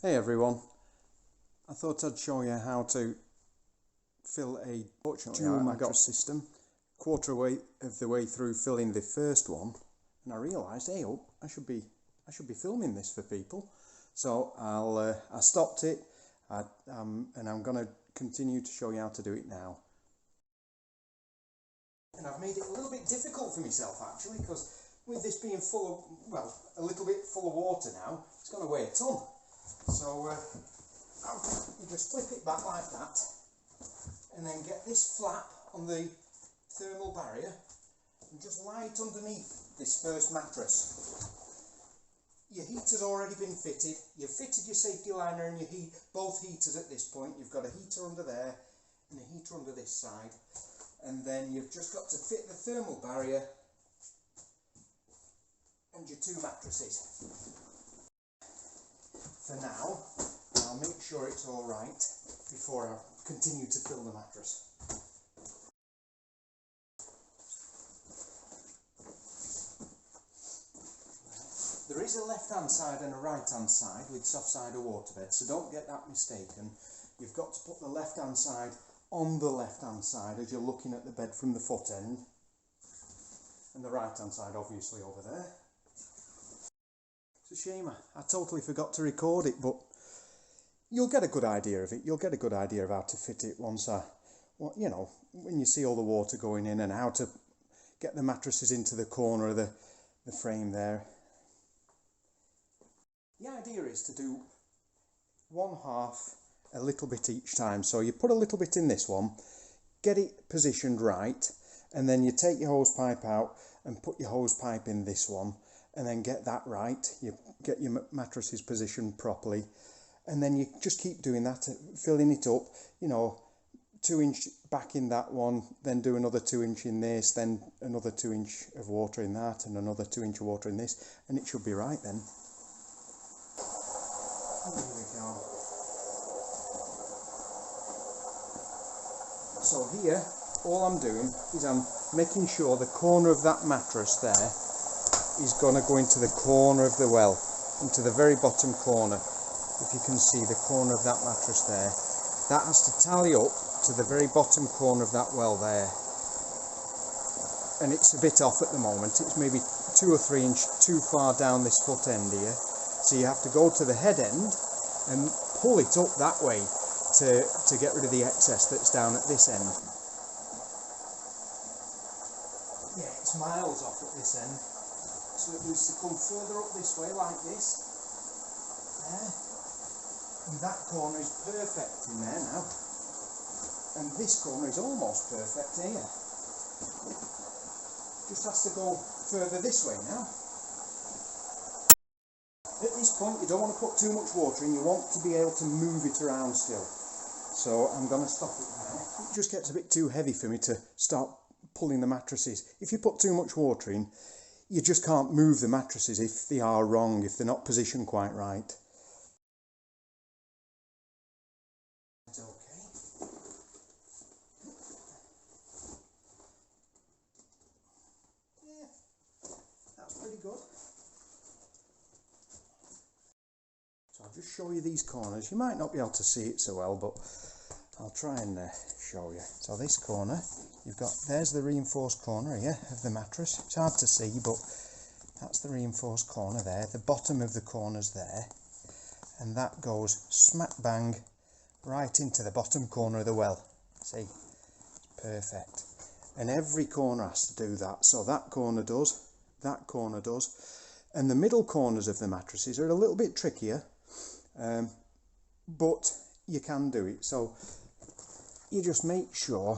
Hey everyone, I thought I'd show you how to fill a dual mattress system. Quarter way of the way through filling the first one, and I realised, hey, I should be filming this for people. So I stopped it, and I'm going to continue to show you how to do it now. And I've made it a little bit difficult for myself actually, because with this being full of, well, a little bit full of water now, it's going to weigh a ton. So you just flip it back like that, and then get this flap on the thermal barrier and just lie it underneath this first mattress. Your heater's already been fitted. You've fitted your safety liner and your both heaters at this point. You've got a heater under there and a heater under this side, and then you've just got to fit the thermal barrier and your two mattresses. For now, I'll make sure it's all right before I continue to fill the mattress. There is a left-hand side and a right-hand side with soft-sided waterbed, so don't get that mistaken. You've got to put the left-hand side on the left-hand side as you're looking at the bed from the foot end, and the right-hand side obviously over there. It's a shame I totally forgot to record it, but you'll get a good idea of it. You'll get a good idea of how to fit it once you know, when you see all the water going in and how to get the mattresses into the corner of the frame there. The idea is to do one half a little bit each time. So you put a little bit in this one, get it positioned right, and then you take your hose pipe out and put your hose pipe in this one, and then get that right. You get your mattresses positioned properly, and then you just keep doing that, filling it up, you know, 2 inch back in that one, then do another 2 inch in this, then another 2 inch of water in that, and another 2 inch of water in this, and it should be right then. Here we go. So here, all I'm doing is I'm making sure the corner of that mattress there is going to go into the corner of the well, into the very bottom corner. If you can see the corner of that mattress there, that has to tally up to the very bottom corner of that well there. And it's a bit off at the moment. It's maybe 2 or 3 inches too far down this foot end here. So you have to go to the head end and pull it up that way to get rid of the excess that's down at this end. Yeah, it's miles off at this end. So it needs to come further up this way like this. There. And that corner is perfect in there now. And this corner is almost perfect here. Just has to go further this way now. At this point you don't want to put too much water in, you want to be able to move it around still. So I'm going to stop it now. It just gets a bit too heavy for me to start pulling the mattresses. If you put too much water in, you just can't move the mattresses if they are wrong, if they're not positioned quite right. It's okay. Yeah, that's pretty good. So I'll just show you these corners. You might not be able to see it so well, but I'll try and show you. So this corner, there's the reinforced corner here of the mattress. It's hard to see, but that's the reinforced corner there. The bottom of the corner's there, and that goes smack bang right into the bottom corner of the well. See, it's perfect. And every corner has to do that. So that corner does, and the middle corners of the mattresses are a little bit trickier, but you can do it. So you just make sure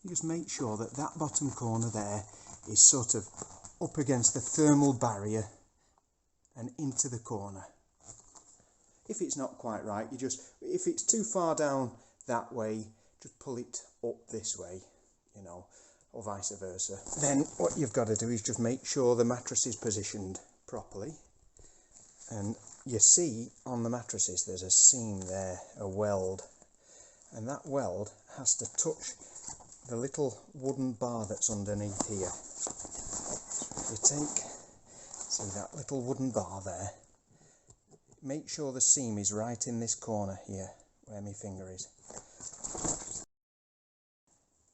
that that bottom corner there is sort of up against the thermal barrier and into the corner. If it's not quite right, if it's too far down that way, just pull it up this way, you know, or vice versa. Then what you've got to do is just make sure the mattress is positioned properly. And you see on the mattresses there's a seam there, a weld, and that weld has to touch the little wooden bar that's underneath here. So if you see that little wooden bar there, make sure the seam is right in this corner here, where my finger is.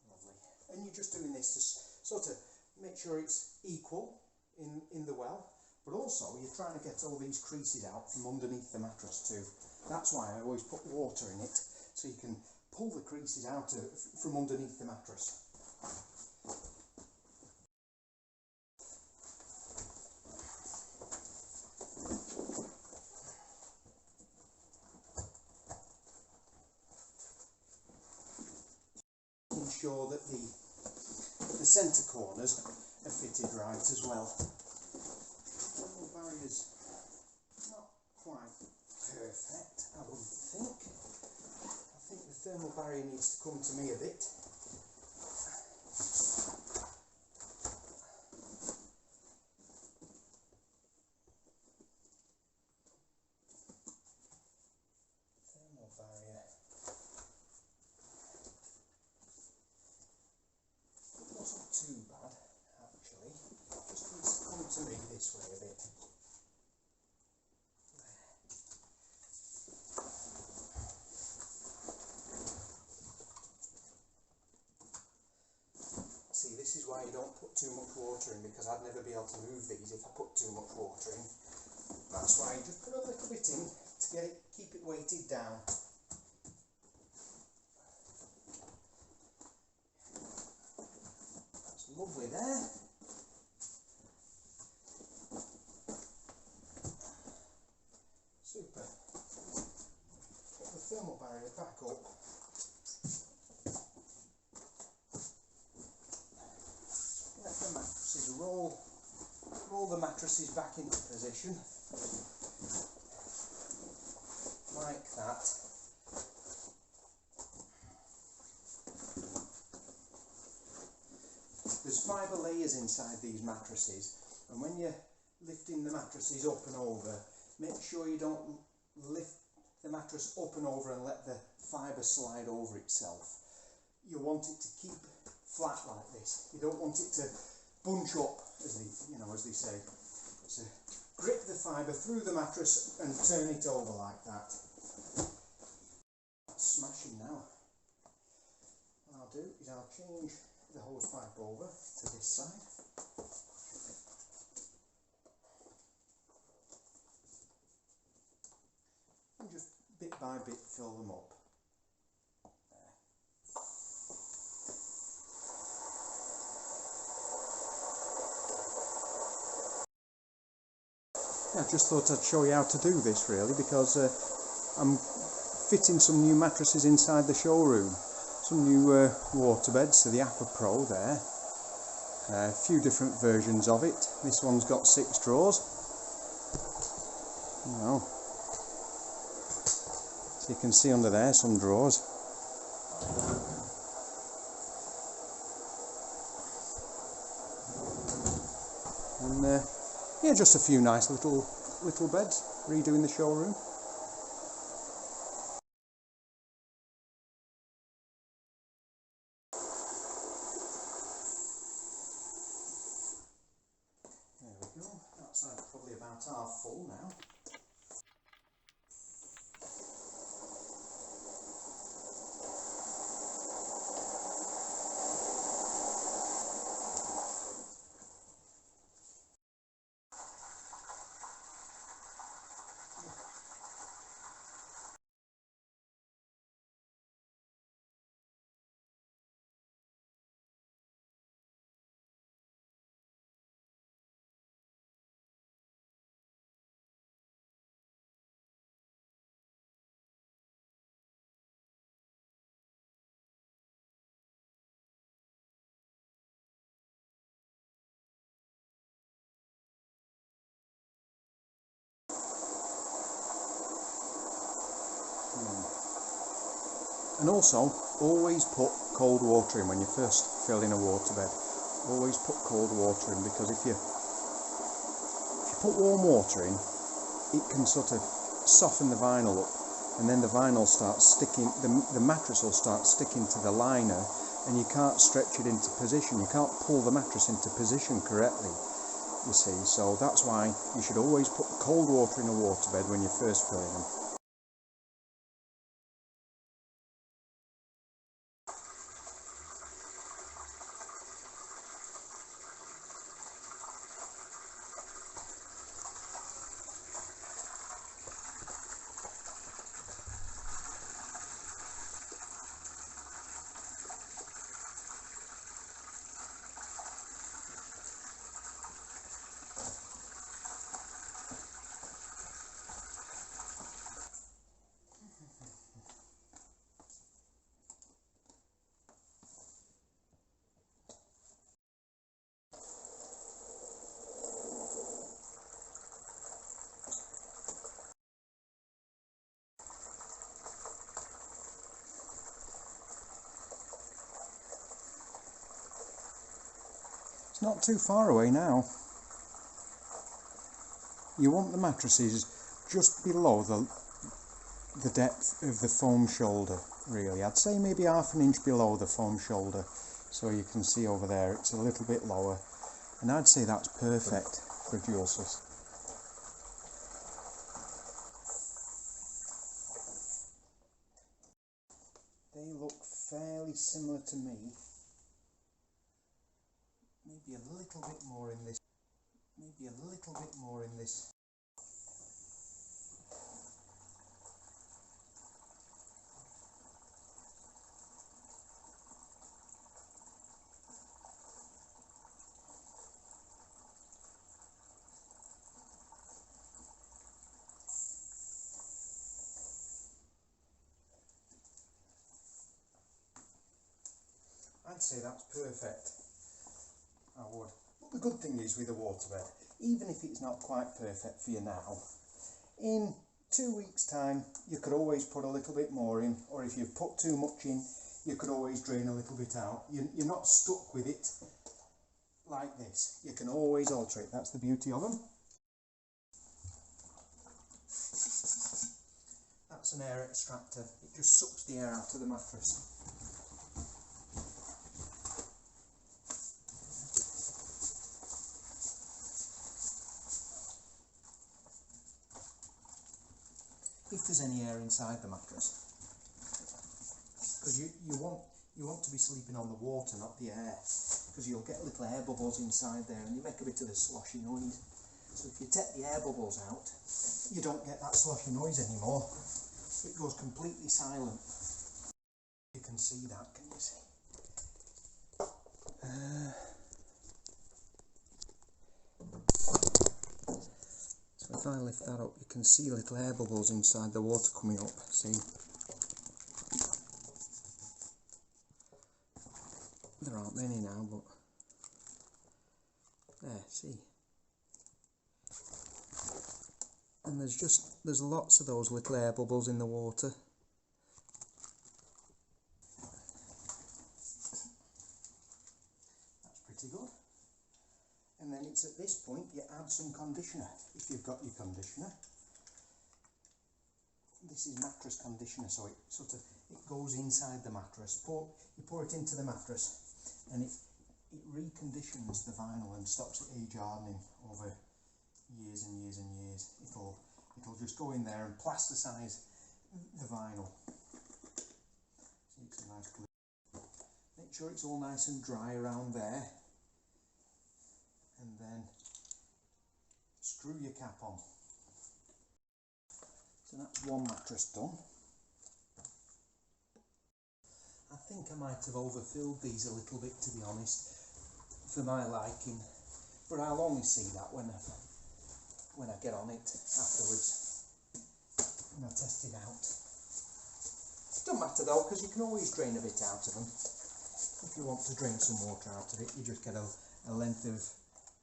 Lovely. And you're just doing this to sort of make sure it's equal in the well, but also you're trying to get all these creases out from underneath the mattress too. That's why I always put water in it, so you can pull the creases out from underneath the mattress. Ensure that the centre corners are fitted right as well. The thermal barrier's not quite perfect, I wouldn't think. I think the thermal barrier needs to come to me a bit. Thermal barrier. It wasn't too bad, actually. Just needs to come to me this way a bit. See, this is why you don't put too much water in, because I'd never be able to move these if I put too much water in. That's why you just put a little bit in to get it, keep it weighted down. That's lovely there. Super. Put the thermal barrier back up. Let the mattresses roll the mattresses back into position, like that. There's 5 layers inside these mattresses, and when you're lifting the mattresses up and over, make sure you don't lift the mattress up and over and let the fibre slide over itself. You want it to keep flat like this. You don't want it to bunch up, as they say. So grip the fibre through the mattress and turn it over like that. That's smashing now. What I'll do is I'll change the hose pipe over to this side. And just bit by bit fill them up. I just thought I'd show you how to do this really, because I'm fitting some new mattresses inside the showroom. Some new waterbeds, so the Aquaglow there. A few different versions of it. This one's got 6 drawers. So you can see under there some drawers. And yeah, just a few nice little beds, redoing the showroom. There we go, that's probably about half full now. And also, always put cold water in when you first fill in a waterbed. Always put cold water in, because if you put warm water in, it can sort of soften the vinyl up, and then the vinyl starts sticking, the mattress will start sticking to the liner, and you can't stretch it into position. You can't pull the mattress into position correctly. you see, so that's why you should always put cold water in a waterbed when you're first filling them. It's not too far away now. You want the mattresses just below the depth of the foam shoulder, really. I'd say maybe ½ inch below the foam shoulder, so you can see over there it's a little bit lower, and I'd say that's perfect for dual system. They look fairly similar to me. Maybe a little bit more in this. Maybe a little bit more in this. I'd say that's perfect. I would. But the good thing is with a waterbed, even if it's not quite perfect for you now, in 2 weeks' time you could always put a little bit more in, or if you've put too much in, you could always drain a little bit out. You're not stuck with it like this. You can always alter it. That's the beauty of them. That's an air extractor. It just sucks the air out of the mattress. If there's any air inside the mattress, because you want to be sleeping on the water, not the air, because you'll get little air bubbles inside there and you make a bit of a sloshy noise. So if you take the air bubbles out, you don't get that sloshy noise anymore. It goes completely silent. You can see that, can you see? So if I lift that up, you can see little air bubbles inside the water coming up, see? There aren't many now, but there, see? And there's lots of those little air bubbles in the water. That's pretty good. And then it's at this point you add some conditioner, if you've got your conditioner. This is mattress conditioner, so it goes inside the mattress. You pour it into the mattress, and it reconditions the vinyl and stops it age hardening over years and years and years. It'll just go in there and plasticize the vinyl. So it's a nice glue. Make sure it's all nice and dry around there, and then screw your cap on. So that's one mattress done. I think I might have overfilled these a little bit, to be honest, for my liking, but I'll only see that when I get on it afterwards, when I test it out. It don't matter though, because you can always drain a bit out of them. If you want to drain some water out of it, you just get a length of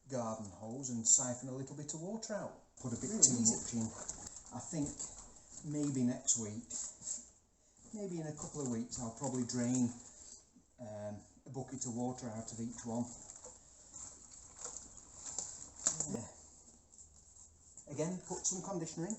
garden hose and siphon a little bit of water out. Put a bit too much in. I think maybe next week, maybe in a couple of weeks, I'll probably drain a bucket of water out of each one. Yeah. Again, put some conditioner in.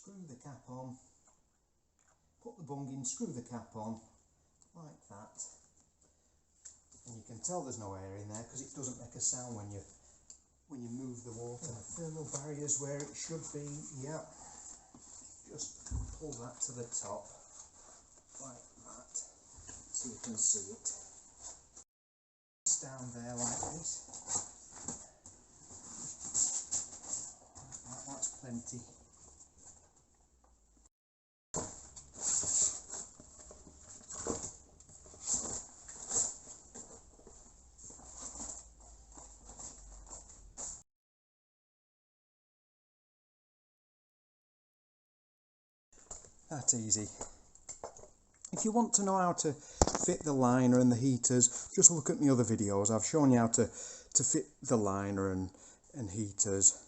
screw the cap on, put the bung in, screw the cap on, like that. And you can tell there's no air in there because it doesn't make a sound when you move the water. And the thermal barrier's where it should be, yeah. Just pull that to the top, like that, so you can see it. It's down there like this. Like that's plenty. That's easy. If you want to know how to fit the liner and the heaters, just look at my other videos. I've shown you how to fit the liner and heaters.